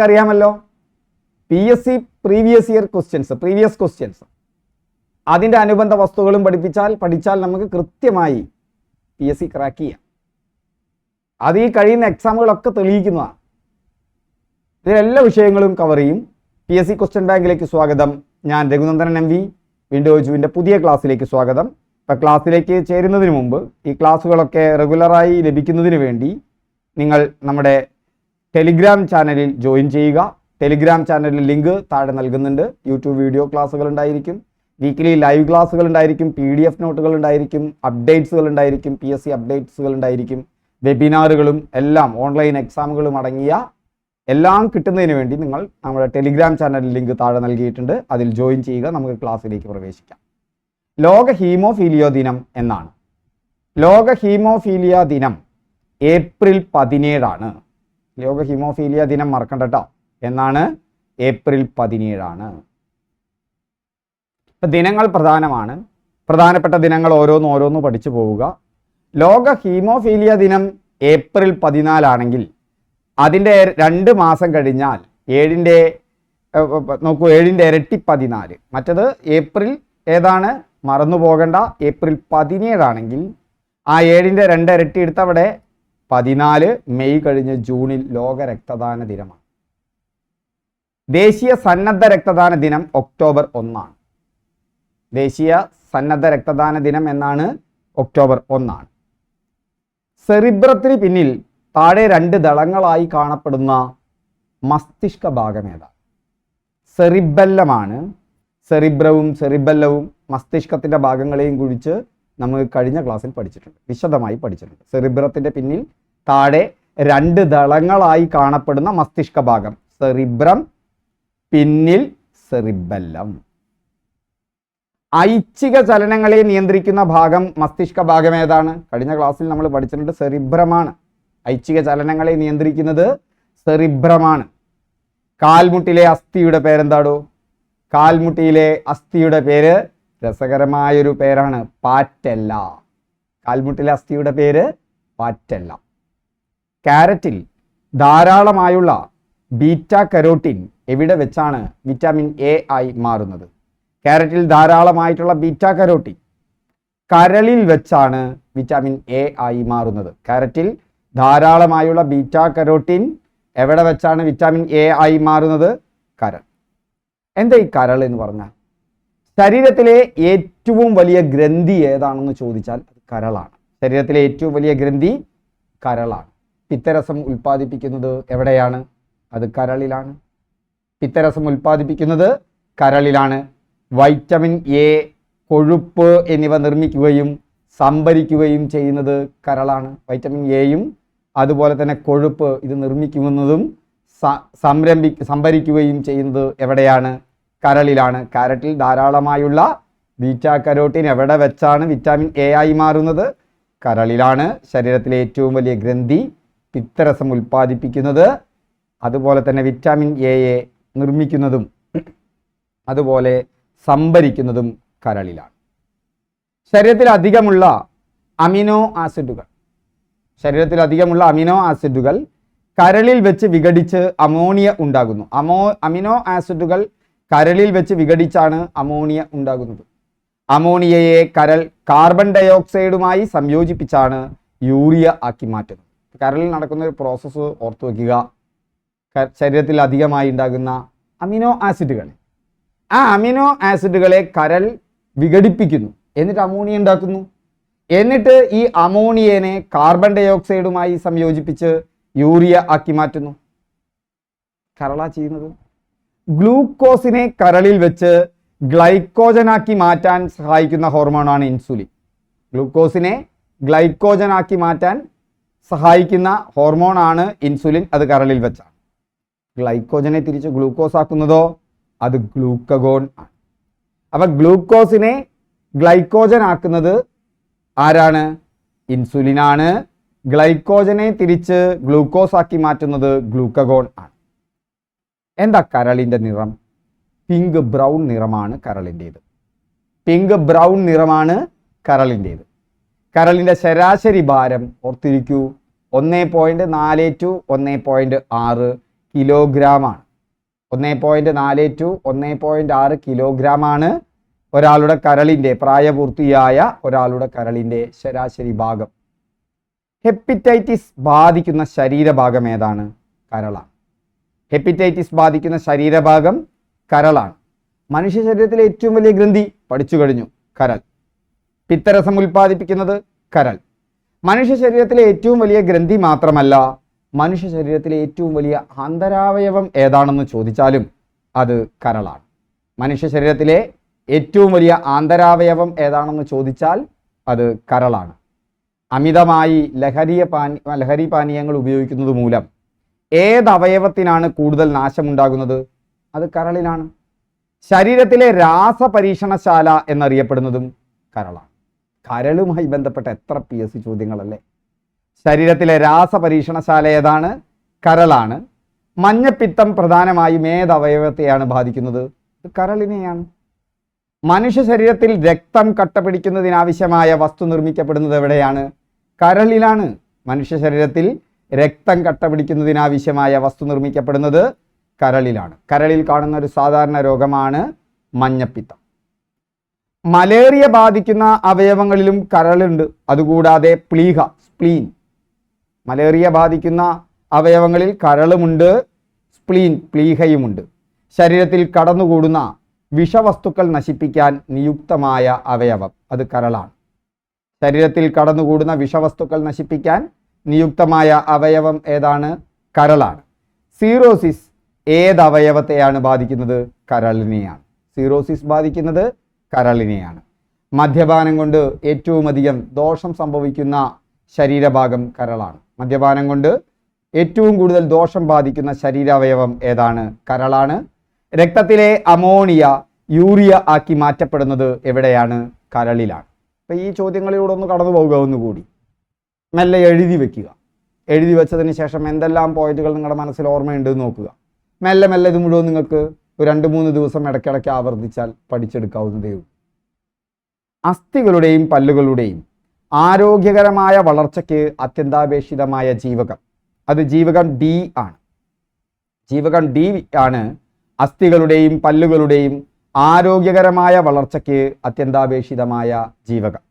അറിയാമല്ലോ, PSC previous questions അതിൻ്റെ അനുബന്ധ വസ്തുക്കളും പഠിച്ചാൽ നമുക്ക് കൃത്യമായി PSC ക്രാക്ക് ചെയ്യാം. അത് ഈ കഴിയുന്ന എക്സാമുകളൊക്കെ തെളിയിക്കുന്നതാണ്. ഇതിലെല്ലാ വിഷയങ്ങളും കവർ ചെയ്യും. PSC ക്വസ്റ്റ്യൻ ബാങ്കിലേക്ക് സ്വാഗതം. ഞാൻ രഘുനന്ദനൻ MV. വിൻഡോജുവിൻ്റെ പുതിയ ക്ലാസ്സിലേക്ക് സ്വാഗതം. ഇപ്പോൾ ക്ലാസ്സിലേക്ക് ചേരുന്നതിന് മുമ്പ് ഈ ക്ലാസ്സുകളൊക്കെ റെഗുലറായി ലഭിക്കുന്നതിന് വേണ്ടി നിങ്ങൾ നമ്മുടെ ടെലിഗ്രാം ചാനലിൽ ജോയിൻ ചെയ്യുക. ടെലിഗ്രാം ചാനലിൽ ലിങ്ക് താഴെ നൽകുന്നുണ്ട്. യൂട്യൂബ് വീഡിയോ ക്ലാസ്സുകൾ ഉണ്ടായിരിക്കും, വീക്കിലി ലൈവ് ക്ലാസ്സുകൾ ഉണ്ടായിരിക്കും, PDF നോട്ടുകൾ ഉണ്ടായിരിക്കും, അപ്ഡേറ്റ്സുകൾ ഉണ്ടായിരിക്കും, PSC അപ്ഡേറ്റ്സുകൾ ഉണ്ടായിരിക്കും, വെബിനാറുകളും എല്ലാം ഓൺലൈൻ എക്സാമുകളും അടങ്ങിയ എല്ലാം കിട്ടുന്നതിന് വേണ്ടി നിങ്ങൾ നമ്മുടെ ടെലിഗ്രാം ചാനലിൽ ലിങ്ക് താഴെ നൽകിയിട്ടുണ്ട്. അതിൽ ജോയിൻ ചെയ്യുക. നമുക്ക് ക്ലാസ്സിലേക്ക് പ്രവേശിക്കാം. ലോക ഹീമോഫീലിയ ദിനം എന്നാണ്. ലോക ഹീമോഫീലിയ ദിനം ഏപ്രിൽ 17 ആണ്. ലോക ഹീമോഫീലിയ ദിനം മറക്കണ്ട കേട്ടോ. എന്നാണ്? ഏപ്രിൽ 17 ആണ്. ഇപ്പം ദിനങ്ങൾ പ്രധാനമാണ്. പ്രധാനപ്പെട്ട ദിനങ്ങൾ ഓരോന്ന് പഠിച്ചു പോവുക. ലോക ഹീമോഫീലിയ ദിനം ഏപ്രിൽ 14 ആണെങ്കിൽ അതിൻ്റെ 2 മാസം കഴിഞ്ഞാൽ 7ൻ്റെ ഇരട്ടി 14. മറ്റത് ഏപ്രിൽ ഏതാണ്? മറന്നു പോകണ്ട. ഏപ്രിൽ 17 ആണെങ്കിൽ ആ 7ൻ്റെ 2 ഇരട്ടി എടുത്ത് അവിടെ 14 മെയ് കഴിഞ്ഞ് ജൂണിൽ ലോക രക്തദാന ദിനമാണ്. ദേശീയ സന്നദ്ധ രക്തദാന ദിനം ഒക്ടോബർ 1 ആണ്. ദേശീയ സന്നദ്ധ രക്തദാന ദിനം എന്നാണ്? ഒക്ടോബർ 1 ആണ്. സെറിബ്രത്തിന് പിന്നിൽ താഴെ 2 ദളങ്ങളായി കാണപ്പെടുന്ന മസ്തിഷ്ക ഭാഗം ഏതാണ്? സെറിബെല്ലമാണ്. സെറിബ്രവും സെറിബെല്ലവും മസ്തിഷ്കത്തിൻ്റെ ഭാഗങ്ങളെയും കുറിച്ച് നമ്മൾ കഴിഞ്ഞ ക്ലാസ്സിൽ പഠിച്ചിട്ടുണ്ട്, വിശദമായി പഠിച്ചിട്ടുണ്ട്. സെറിബ്രത്തിൻ്റെ പിന്നിൽ താഴെ 2 ദളങ്ങളായി കാണപ്പെടുന്ന മസ്തിഷ്ക ഭാഗം സെറിബ്രം, പിന്നിൽ സെറിബെല്ലം. ഐച്ഛിക ചലനങ്ങളെ നിയന്ത്രിക്കുന്ന ഭാഗം മസ്തിഷ്ക ഭാഗം ഏതാണ്? കഴിഞ്ഞ ക്ലാസ്സിൽ നമ്മൾ പഠിച്ചിട്ടുണ്ട്, സെറിബ്രമാണ്. ഐച്ഛിക ചലനങ്ങളെ നിയന്ത്രിക്കുന്നത് സെറിബ്രമാണ്. കാൽമുട്ടിലെ അസ്ഥിയുടെ പേരെന്താടോ? കാൽമുട്ടിയിലെ അസ്ഥിയുടെ പേര് രസകരമായൊരു പേരാണ്, പാറ്റെല്ല. കാൽമുട്ടിലെ അസ്ഥിയുടെ പേര് പാറ്റെല്ല. ക്യാരറ്റിൽ ധാരാളമായുള്ള ബീറ്റ കരോട്ടിൻ എവിടെ വെച്ചാണ് വിറ്റാമിൻ A ആയി മാറുന്നത്? ക്യാരറ്റിൽ ധാരാളമായിട്ടുള്ള ബീറ്റ കരോട്ടിൻ കരളിൽ വെച്ചാണ് വിറ്റാമിൻ A ആയി മാറുന്നത്. ക്യാരറ്റിൽ ധാരാളമായുള്ള ബീറ്റ കരോട്ടിൻ എവിടെ വെച്ചാണ് വിറ്റാമിൻ A ആയി മാറുന്നത്? കരൾ. എന്താ ഈ കരൾ എന്ന് പറഞ്ഞാൽ? ശരീരത്തിലെ ഏറ്റവും വലിയ ഗ്രന്ഥി ഏതാണെന്ന് ചോദിച്ചാൽ അത് കരളാണ്. ശരീരത്തിലെ ഏറ്റവും വലിയ ഗ്രന്ഥി കരളാണ്. പിത്തരസം ഉൽപ്പാദിപ്പിക്കുന്നത് എവിടെയാണ്? അത് കരളിലാണ്. പിത്തരസം ഉൽപ്പാദിപ്പിക്കുന്നത് കരളിലാണ്. വൈറ്റമിൻ A, കൊഴുപ്പ് എന്നിവ നിർമ്മിക്കുകയും സംഭരിക്കുകയും ചെയ്യുന്നത് കരളാണ്. വൈറ്റമിൻ Aയും അതുപോലെ തന്നെ കൊഴുപ്പ് ഇത് നിർമ്മിക്കുന്നതും സംഭരിക്കുകയും ചെയ്യുന്നത് എവിടെയാണ്? കരളിലാണ്. ക്യാരറ്റിൽ ധാരാളമായുള്ള ബീറ്റ കരോട്ടിൻ എവിടെ വെച്ചാണ് വിറ്റാമിൻ A ആയി മാറുന്നത്? കരളിലാണ്. ശരീരത്തിലെ ഏറ്റവും വലിയ ഗ്രന്ഥി പിത്തരസം ഉൽപ്പാദിപ്പിക്കുന്നത്, അതുപോലെ തന്നെ വിറ്റാമിൻ Aയെ നിർമ്മിക്കുന്നതും അതുപോലെ സംഭരിക്കുന്നതും കരളിലാണ്. ശരീരത്തിൽ അധികമുള്ള അമിനോ ആസിഡുകൾ കരളിൽ വെച്ച് വിഘടിച്ച് അമോണിയ ഉണ്ടാകുന്നു. അമിനോ ആസിഡുകൾ കരളിൽ വെച്ച് വിഘടിച്ചാണ് അമോണിയ ഉണ്ടാകുന്നത്. അമോണിയയെ കരൾ കാർബൺ ഡയോക്സൈഡുമായി സംയോജിപ്പിച്ചാണ് യൂറിയ ആക്കി മാറ്റുന്നത്. കരളിൽ നടക്കുന്ന ഒരു പ്രോസസ്സ് ഓർത്തു വയ്ക്കുക. ശരീരത്തിൽ അധികമായി ഉണ്ടാകുന്ന അമിനോ ആസിഡുകൾ, ആ അമിനോ ആസിഡുകളെ കരൾ വിഘടിപ്പിക്കുന്നു, എന്നിട്ട് അമോണിയ ഉണ്ടാക്കുന്നു. എന്നിട്ട് ഈ അമോണിയനെ കാർബൺ ഡയോക്സൈഡുമായി സംയോജിപ്പിച്ച് യൂറിയ ആക്കി മാറ്റുന്നു. കരളാ ചെയ്യുന്നത്. ഗ്ലൂക്കോസിനെ കരളിൽ വെച്ച് ഗ്ലൈക്കോജനാക്കി മാറ്റാൻ സഹായിക്കുന്ന ഹോർമോണാണ് ഇൻസുലിൻ. ഗ്ലൂക്കോസിനെ ഗ്ലൈക്കോജനാക്കി മാറ്റാൻ സഹായിക്കുന്ന ഹോർമോണാണ് ഇൻസുലിൻ. അത് കരളിൽ വെച്ചാണ്. ഗ്ലൈക്കോജനെ തിരിച്ച് ഗ്ലൂക്കോസ് ആക്കുന്നതോ അത് ഗ്ലൂക്കഗോൺ ആണ്. അപ്പം ഗ്ലൂക്കോസിനെ ഗ്ലൈക്കോജൻ ആക്കുന്നത് ആരാണ്? ഇൻസുലിനാണ്. ഗ്ലൈക്കോജനെ തിരിച്ച് ഗ്ലൂക്കോസ് ആക്കി മാറ്റുന്നത് ഗ്ലൂക്കഗോൺ ആണ്. എന്താ കരളിൻ്റെ നിറം? പിങ്ക് ബ്രൗൺ നിറമാണ് കരളിൻ്റേത്. പിങ്ക് ബ്രൗൺ നിറമാണ് കരളിൻ്റേത്. കരളിൻ്റെ ശരാശരി ഭാരം ഓർത്തിരിക്കൂ, 1.4 to 1.6 കിലോഗ്രാമാണ്. 1.4 to 1.6 കിലോഗ്രാമാണ് ഒരാളുടെ കരളിൻ്റെ, പ്രായപൂർത്തിയായ ഒരാളുടെ കരളിൻ്റെ ശരാശരി ഭാഗം. ഹെപ്പറ്റൈറ്റിസ് ബാധിക്കുന്ന ശരീരഭാഗം ഏതാണ്? കരളാണ്. ഹെപ്പറ്റൈറ്റിസ് ബാധിക്കുന്ന ശരീരഭാഗം കരളാണ്. മനുഷ്യ ശരീരത്തിലെ ഏറ്റവും വലിയ ഗ്രന്ഥി പഠിച്ചു കഴിഞ്ഞു, കരൾ. പിത്തരസം ഉൽപ്പാദിപ്പിക്കുന്നത് കരൾ. മനുഷ്യ ശരീരത്തിലെ ഏറ്റവും വലിയ ഗ്രന്ഥി മാത്രമല്ല, മനുഷ്യ ശരീരത്തിലെ ഏറ്റവും വലിയ ആന്തരാവയവം ഏതാണെന്ന് ചോദിച്ചാലും അത് കരളാണ്. മനുഷ്യ ശരീരത്തിലെ ഏറ്റവും വലിയ ആന്തരാവയവം ഏതാണെന്ന് ചോദിച്ചാൽ അത് കരളാണ്. അമിതമായി ലഹരി പാനീയങ്ങൾ ഉപയോഗിക്കുന്നത് മൂലം ഏത് അവയവത്തിനാണ് കൂടുതൽ നാശമുണ്ടാകുന്നത്? അത് കരളിനാണ്. ശരീരത്തിലെ രാസപരീക്ഷണശാല എന്നറിയപ്പെടുന്നതും കരളാണ്. കരളുമായി ബന്ധപ്പെട്ട എത്ര PSC ചോദ്യങ്ങളല്ലേ. ശരീരത്തിലെ രാസപരീക്ഷണശാല ഏതാണ്? കരളാണ്. മഞ്ഞപ്പിത്തം പ്രധാനമായും ഏത് അവയവത്തെയാണ് ബാധിക്കുന്നത്? കരളിനെയാണ്. മനുഷ്യ ശരീരത്തിൽ രക്തം കട്ടപിടിക്കുന്നതിനാവശ്യമായ വസ്തു നിർമ്മിക്കപ്പെടുന്നത് എവിടെയാണ്? കരളിലാണ്. മനുഷ്യ ശരീരത്തിൽ രക്തം കട്ടപിടിക്കുന്നതിനാവശ്യമായ വസ്തു നിർമ്മിക്കപ്പെടുന്നത് കരളിലാണ്. കരളിൽ കാണുന്ന ഒരു സാധാരണ രോഗമാണ് മഞ്ഞപ്പിത്തം. മലേറിയ ബാധിക്കുന്ന അവയവങ്ങളിലും കരളുണ്ട്. അതുകൂടാതെ പ്ലീഹ, സ്പ്ലീൻ. മലേറിയ ബാധിക്കുന്ന അവയവങ്ങളിൽ കരളുമുണ്ട്, സ്പ്ലീൻ, പ്ലീഹയുമുണ്ട്. ശരീരത്തിൽ കടന്നുകൂടുന്ന വിഷവസ്തുക്കൾ നശിപ്പിക്കാൻ നിയുക്തമായ അവയവം അത് കരളാണ്. ശരീരത്തിൽ കടന്നുകൂടുന്ന വിഷവസ്തുക്കൾ നശിപ്പിക്കാൻ നിയുക്തമായ അവയവം ഏതാണ്? കരളാണ്. സീറോസിസ് ഏത് അവയവത്തെയാണ് ബാധിക്കുന്നത്? കരളിനെയാണ്. സീറോസിസ് ബാധിക്കുന്നത് കരളിനെയാണ്. മദ്യപാനം കൊണ്ട് ഏറ്റവും അധികം ദോഷം സംഭവിക്കുന്ന ശരീരഭാഗം കരളാണ്. മദ്യപാനം കൊണ്ട് ഏറ്റവും കൂടുതൽ ദോഷം ബാധിക്കുന്ന ശരീരാവയവം ഏതാണ്? കരളാണ്. രക്തത്തിലെ അമോണിയ യൂറിയ ആക്കി മാറ്റപ്പെടുന്നത് എവിടെയാണ്? കരളിലാണ്. അപ്പോൾ ഈ ചോദ്യങ്ങളിലൂടെ ഒന്ന് കടന്നു പോകുക. ഒന്നുകൂടി മെല്ലെ എഴുതി വെക്കുക. എഴുതി വെച്ചതിന് ശേഷം എന്തെല്ലാം പോയിന്റുകൾ നിങ്ങളുടെ മനസ്സിൽ ഓർമ്മയുണ്ടെന്ന് നോക്കുക. മെല്ലെ മെല്ലെ ഇത് മുഴുവൻ നിങ്ങൾക്ക് 2-3 ദിവസം ഇടയ്ക്കിടയ്ക്ക് ആവർത്തിച്ചാൽ പഠിച്ചെടുക്കാവുന്നതേ ഉള്ളൂ. അസ്ഥികളുടെയും പല്ലുകളുടെയും ആരോഗ്യകരമായ വളർച്ചയ്ക്ക് അത്യന്താപേക്ഷിതമായ ജീവകം അത് ജീവകം D ആണ്. ജീവകം D ആണ് അസ്ഥികളുടെയും പല്ലുകളുടെയും ആരോഗ്യകരമായ വളർച്ചയ്ക്ക് അത്യന്താപേക്ഷിതമായ ജീവകം.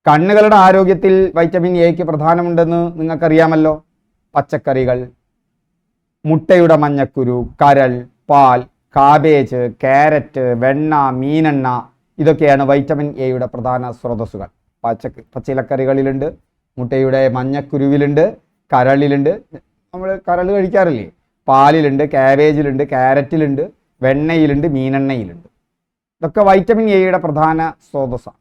കണ്ണുകളുടെ ആരോഗ്യത്തിൽ വൈറ്റമിൻ എക്ക് പ്രധാനമുണ്ടെന്ന് നിങ്ങൾക്കറിയാമല്ലോ. പച്ചക്കറികൾ, മുട്ടയുടെ മഞ്ഞക്കുരു, കരൾ, പാൽ, കാബേജ്, ക്യാരറ്റ്, വെണ്ണ, മീനെണ്ണ ഇതൊക്കെയാണ് വൈറ്റമിൻ എയുടെ പ്രധാന സ്രോതസ്സുകൾ. പച്ചിലക്കറികളിലുണ്ട്, മുട്ടയുടെ മഞ്ഞക്കുരുവിലുണ്ട്, കരളിലുണ്ട്. നമ്മൾ കരൾ കഴിക്കാറില്ലേ? പാലിലുണ്ട്, കാബേജിലുണ്ട്, ക്യാരറ്റിലുണ്ട്, വെണ്ണയിലുണ്ട്, മീനെണ്ണയിലുണ്ട്. ഇതൊക്കെ വൈറ്റമിൻ എയുടെ പ്രധാന സ്രോതസ്സാണ്.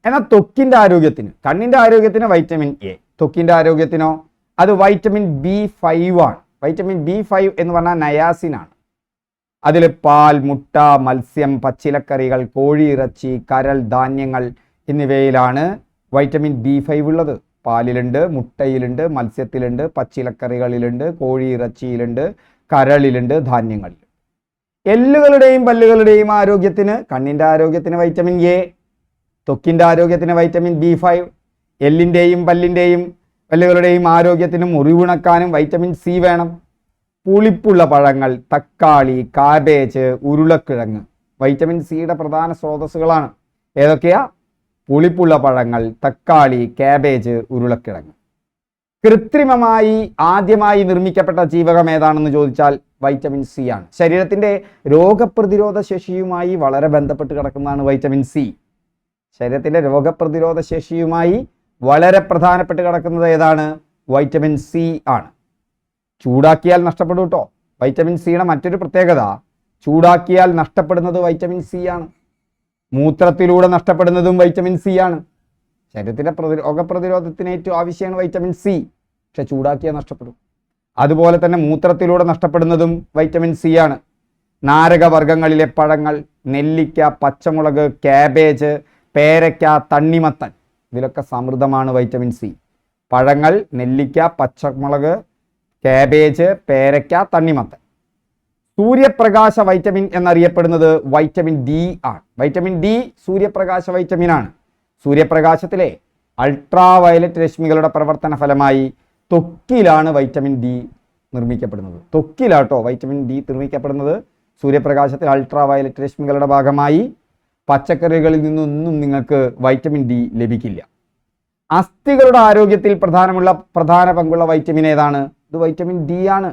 എന്നാൽ ത്വക്കിൻ്റെ ആരോഗ്യത്തിന്, കണ്ണിൻ്റെ ആരോഗ്യത്തിന് വൈറ്റമിൻ എ, ത്വക്കിൻ്റെ ആരോഗ്യത്തിനോ അത് വൈറ്റമിൻ B5 ആണ്. വൈറ്റമിൻ B5 എന്ന് പറഞ്ഞാൽ നയാസിനാണ്. അതിൽ പാൽ, മുട്ട, മത്സ്യം, പച്ചിലക്കറികൾ, കോഴിയിറച്ചി, കരൾ, ധാന്യങ്ങൾ എന്നിവയിലാണ് വൈറ്റമിൻ B5 ഉള്ളത്. പാലിലുണ്ട്, മുട്ടയിലുണ്ട്, മത്സ്യത്തിലുണ്ട്, പച്ചിലക്കറികളിലുണ്ട്, കോഴിയിറച്ചിയിലുണ്ട്, കരളിലുണ്ട്, ധാന്യങ്ങളിലുണ്ട്. എല്ലുകളുടെയും പല്ലുകളുടെയും ആരോഗ്യത്തിന്, കണ്ണിൻ്റെ ആരോഗ്യത്തിന് വൈറ്റമിൻ എ, ത്വക്കിൻ്റെ ആരോഗ്യത്തിന് വൈറ്റമിൻ B5, എല്ലിൻ്റെയും പല്ലുകളുടെയും ആരോഗ്യത്തിന് മുറിവുണക്കാനും വൈറ്റമിൻ സി വേണം. പുളിപ്പുള്ള പഴങ്ങൾ, തക്കാളി, കാബേജ്, ഉരുളക്കിഴങ്ങ് വൈറ്റമിൻ സിയുടെ പ്രധാന സ്രോതസ്സുകളാണ്. ഏതൊക്കെയാ? പുളിപ്പുള്ള പഴങ്ങൾ, തക്കാളി, കാബേജ്, ഉരുളക്കിഴങ്ങ്. കൃത്രിമമായി ആദ്യമായി നിർമ്മിക്കപ്പെട്ട ജീവകം ഏതാണെന്ന് ചോദിച്ചാൽ വൈറ്റമിൻ സി ആണ്. ശരീരത്തിൻ്റെ രോഗപ്രതിരോധ ശേഷിയുമായി വളരെ ബന്ധപ്പെട്ട് കിടക്കുന്നതാണ് വൈറ്റമിൻ സി. ശരീരത്തിൻ്റെ രോഗപ്രതിരോധ ശേഷിയുമായി വളരെ പ്രധാനപ്പെട്ട് കിടക്കുന്നത് ഏതാണ്? വൈറ്റമിൻ സി ആണ്. ചൂടാക്കിയാൽ നഷ്ടപ്പെടും കേട്ടോ. വൈറ്റമിൻ സിയുടെ മറ്റൊരു പ്രത്യേകത, ചൂടാക്കിയാൽ നഷ്ടപ്പെടുന്നത് വൈറ്റമിൻ സി ആണ്. മൂത്രത്തിലൂടെ നഷ്ടപ്പെടുന്നതും വൈറ്റമിൻ സി ആണ്. ശരീരത്തിൻ്റെ രോഗപ്രതിരോധത്തിന് ഏറ്റവും ആവശ്യമാണ് വൈറ്റമിൻ സി, പക്ഷെ ചൂടാക്കിയാൽ നഷ്ടപ്പെടും. അതുപോലെ തന്നെ മൂത്രത്തിലൂടെ നഷ്ടപ്പെടുന്നതും വൈറ്റമിൻ സി ആണ്. നാരകവർഗ്ഗങ്ങളിലെ പഴങ്ങൾ, നെല്ലിക്ക, പച്ചമുളക്, കാബേജ്, പേരയ്ക്ക, തണ്ണിമത്തൻ ഇതിലൊക്കെ സമൃദ്ധമാണ് വൈറ്റമിൻ സി. പഴങ്ങൾ, നെല്ലിക്ക, പച്ചമുളക്, കാബേജ്, പേരയ്ക്ക, തണ്ണിമത്തൻ. സൂര്യപ്രകാശ വൈറ്റമിൻ എന്നറിയപ്പെടുന്നത് വൈറ്റമിൻ ഡി ആണ്. വൈറ്റമിൻ ഡി സൂര്യപ്രകാശ വൈറ്റമിനാണ്. സൂര്യപ്രകാശത്തിലെ അൾട്രാ വയലറ്റ് രശ്മികളുടെ പ്രവർത്തന ഫലമായി ത്വക്കിലാണ് വൈറ്റമിൻ ഡി നിർമ്മിക്കപ്പെടുന്നത്. ത്വക്കിലാട്ടോ വൈറ്റമിൻ ഡി നിർമ്മിക്കപ്പെടുന്നത്. സൂര്യപ്രകാശത്തിൽ അൾട്രാ വയലറ്റ് രശ്മികളുടെ ഭാഗമായി പച്ചക്കറികളിൽ നിന്നൊന്നും നിങ്ങൾക്ക് വൈറ്റമിൻ ഡി ലഭിക്കില്ല. അസ്ഥികളുടെ ആരോഗ്യത്തിൽ പ്രധാന പങ്കുള്ള വൈറ്റമിൻ ഏതാണ്? ഇത് വൈറ്റമിൻ ഡി ആണ്.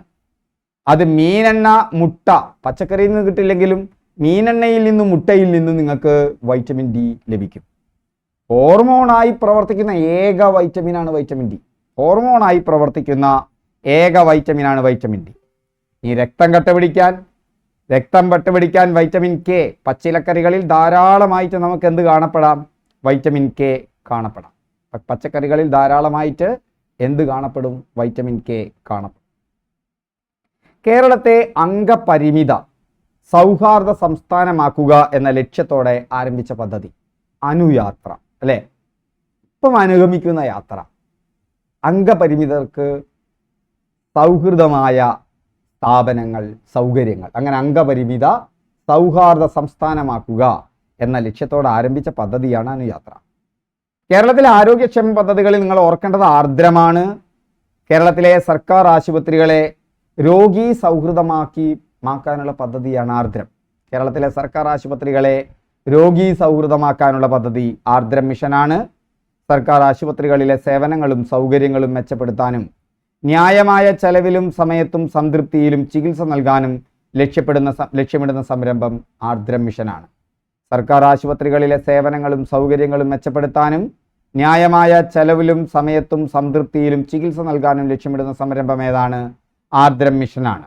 അത് മീനെണ്ണ, മുട്ട, പച്ചക്കറിയിൽ നിന്ന് കിട്ടില്ലെങ്കിലും മീനെണ്ണയിൽ നിന്നും മുട്ടയിൽ നിന്നും നിങ്ങൾക്ക് വൈറ്റമിൻ ഡി ലഭിക്കും. ഹോർമോണായി പ്രവർത്തിക്കുന്ന ഏക വൈറ്റമിനാണ് വൈറ്റമിൻ ഡി. ഹോർമോണായി പ്രവർത്തിക്കുന്ന ഏക വൈറ്റമിനാണ് വൈറ്റമിൻ ഡി. ഈ രക്തം കട്ടപിടിക്കാൻ വൈറ്റമിൻ കെ, പച്ചിലക്കറികളിൽ ധാരാളമായിട്ട് നമുക്ക് എന്ത് കാണപ്പെടാം? വൈറ്റമിൻ കെ കാണപ്പെടാം. പച്ചക്കറികളിൽ ധാരാളമായിട്ട് എന്ത് കാണപ്പെടും? വൈറ്റമിൻ കെ കാണപ്പെടും. കേരളത്തെ അംഗപരിമിത സൗഹാർദ്ദ സംസ്ഥാനമാക്കുക എന്ന ലക്ഷ്യത്തോടെ ആരംഭിച്ച പദ്ധതി അനുയാത്ര, അല്ലേ? ഇപ്പം അനുഗമിക്കുന്ന യാത്ര അംഗപരിമിതർക്ക് സൗഹൃദമായ സ്ഥാപനങ്ങൾ, സൗകര്യങ്ങൾ, അങ്ങനെ അംഗപരിമിത സൗഹാർദ്ദ സംസ്ഥാനമാക്കുക എന്ന ലക്ഷ്യത്തോടെ ആരംഭിച്ച പദ്ധതിയാണ് അനുയാത്ര. കേരളത്തിലെ ആരോഗ്യക്ഷേമ പദ്ധതികളിൽ നിങ്ങൾ ഓർക്കേണ്ടത് ആർദ്രമാണ്. കേരളത്തിലെ സർക്കാർ ആശുപത്രികളെ രോഗി സൗഹൃദമാക്കാനുള്ള പദ്ധതിയാണ് ആർദ്രം. കേരളത്തിലെ സർക്കാർ ആശുപത്രികളെ രോഗി സൗഹൃദമാക്കാനുള്ള പദ്ധതി ആർദ്രം മിഷനാണ്. സർക്കാർ ആശുപത്രികളിലെ സേവനങ്ങളും സൗകര്യങ്ങളും മെച്ചപ്പെടുത്താനും ചെലവിലും സമയത്തും സംതൃപ്തിയിലും ചികിത്സ നൽകാനും ലക്ഷ്യമിടുന്ന സംരംഭം ആർദ്രം മിഷനാണ്. സർക്കാർ ആശുപത്രികളിലെ സേവനങ്ങളും സൗകര്യങ്ങളും മെച്ചപ്പെടുത്താനും ചെലവിലും സമയത്തും സംതൃപ്തിയിലും ചികിത്സ നൽകാനും ലക്ഷ്യമിടുന്ന സംരംഭം ഏതാണ്? ആർദ്രം മിഷനാണ്.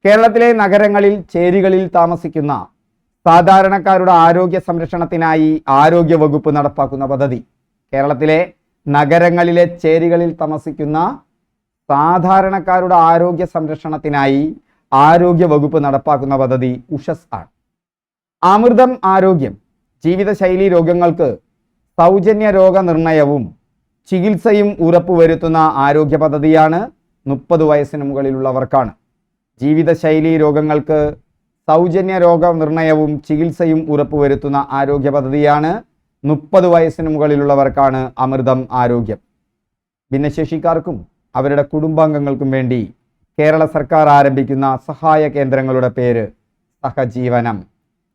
കേരളത്തിലെ നഗരങ്ങളിൽ, ചേരികളിൽ താമസിക്കുന്ന സാധാരണക്കാരുടെ ആരോഗ്യ സംരക്ഷണത്തിനായി ആരോഗ്യ വകുപ്പ് നടപ്പാക്കുന്ന പദ്ധതി. കേരളത്തിലെ നഗരങ്ങളിലെ, ചേരികളിൽ താമസിക്കുന്ന സാധാരണക്കാരുടെ ആരോഗ്യ സംരക്ഷണത്തിനായി ആരോഗ്യ വകുപ്പ് നടപ്പാക്കുന്ന പദ്ധതി ഉഷസ് ആണ്. അമൃതം ആരോഗ്യം ജീവിതശൈലി രോഗങ്ങൾക്ക് സൗജന്യ രോഗനിർണയവും ചികിത്സയും ഉറപ്പുവരുത്തുന്ന ആരോഗ്യ പദ്ധതിയാണ്. 30 വയസ്സിന് മുകളിലുള്ളവർക്കാണ്. ജീവിതശൈലി രോഗങ്ങൾക്ക് സൗജന്യ രോഗനിർണയവും ചികിത്സയും ഉറപ്പുവരുത്തുന്ന ആരോഗ്യ പദ്ധതിയാണ്. 30 വയസ്സിന് മുകളിലുള്ളവർക്കാണ് അമൃതം ആരോഗ്യം. ഭിന്നശേഷിക്കാർക്കും അവരുടെ കുടുംബാംഗങ്ങൾക്കും വേണ്ടി കേരള സർക്കാർ ആരംഭിക്കുന്ന സഹായ കേന്ദ്രങ്ങളുടെ പേര് സഹജീവനം.